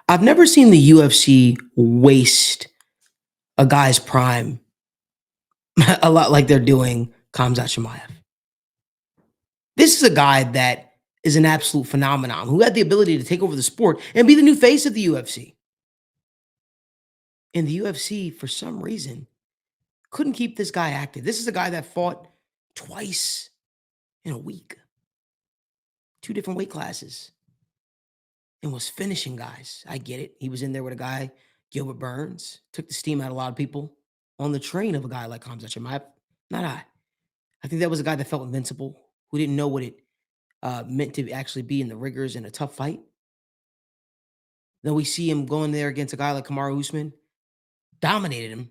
I've never seen the UFC waste a guy's prime a lot like they're doing Khamzat Chimaev. This is a guy that is an absolute phenomenon who had the ability to take over the sport and be the new face of the UFC. And the UFC, for some reason, couldn't keep this guy active. This is a guy that fought twice in a week, two different weight classes, and was finishing guys. I get it. He was in there with a guy, Gilbert Burns, took the steam out of a lot of people on the train of a guy like Khamzat Chimaev. Not I. I think that was a guy that felt invincible, who didn't know what it meant to actually be in the rigors in a tough fight. Then we see him going there against a guy like Kamaru Usman, dominated him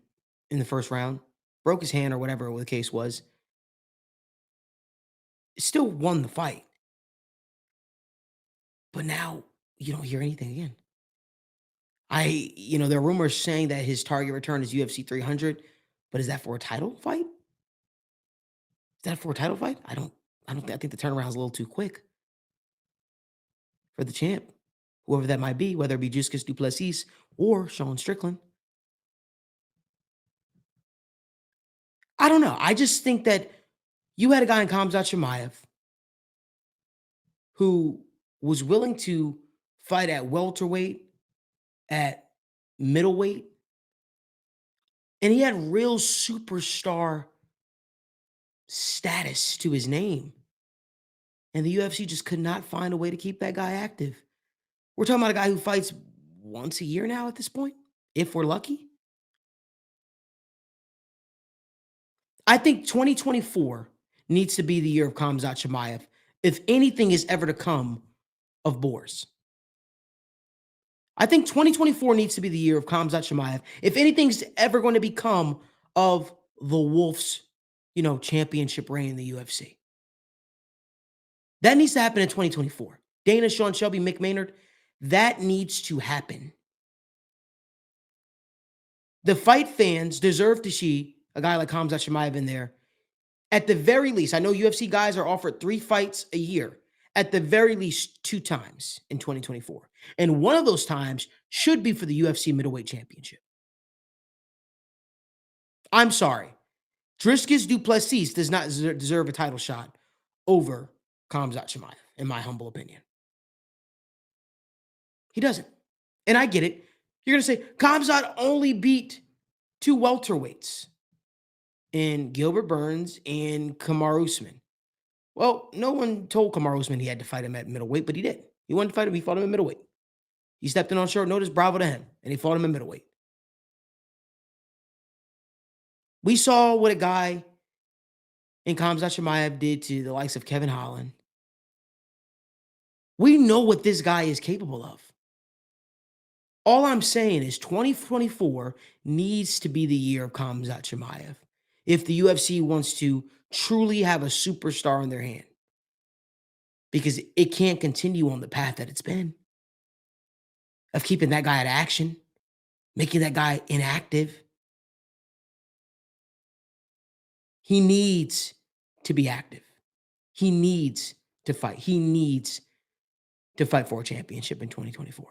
in the first round, broke his hand or whatever the case was, still won the fight. But now you don't hear anything again. There are rumors saying that his target return is UFC 300, but is that for a title fight? Is that for a title fight? I think the turnaround is a little too quick for the champ, whoever that might be, whether it be Juskus Duplessis or Sean Strickland. I don't know. I just think that you had a guy in Khamzat Chimaev who was willing to fight at welterweight, at middleweight, and he had real superstar status to his name. And the UFC just could not find a way to keep that guy active. We're talking about a guy who fights once a year now at this point, if we're lucky. I think 2024 needs to be the year of Khamzat Chimaev if anything is ever to come of Boris. I think 2024 needs to be the year of Khamzat Chimaev if anything's ever going to become of the Wolf's, championship reign in the UFC. That needs to happen in 2024. Dana, Sean Shelby, Mick Maynard, that needs to happen. The fight fans deserve to see a guy like Khamzat Chimaev in there. At the very least, I know UFC guys are offered 3 fights a year. At the very least 2 times in 2024. And one of those times should be for the UFC Middleweight Championship. I'm sorry. Dricus Duplessis does not deserve a title shot over Khamzat Chimaev, in my humble opinion. He doesn't. And I get it. You're going to say, Khamzat only beat 2 welterweights in Gilbert Burns and Kamaru Usman. Well, no one told Kamaru Usman he had to fight him at middleweight, but he did. He wanted to fight him. He fought him at middleweight. He stepped in on short notice, bravo to him, and he fought him at middleweight. We saw what a guy in Khamzat Chimaev did to the likes of Kevin Holland. We know what this guy is capable of. All I'm saying is 2024 needs to be the year of Khamzat Chimaev if the UFC wants to truly have a superstar in their hand. Because it can't continue on the path that it's been of keeping that guy out of action, making that guy inactive. He needs to be active. He needs to fight. He needs to fight for a championship in 2024.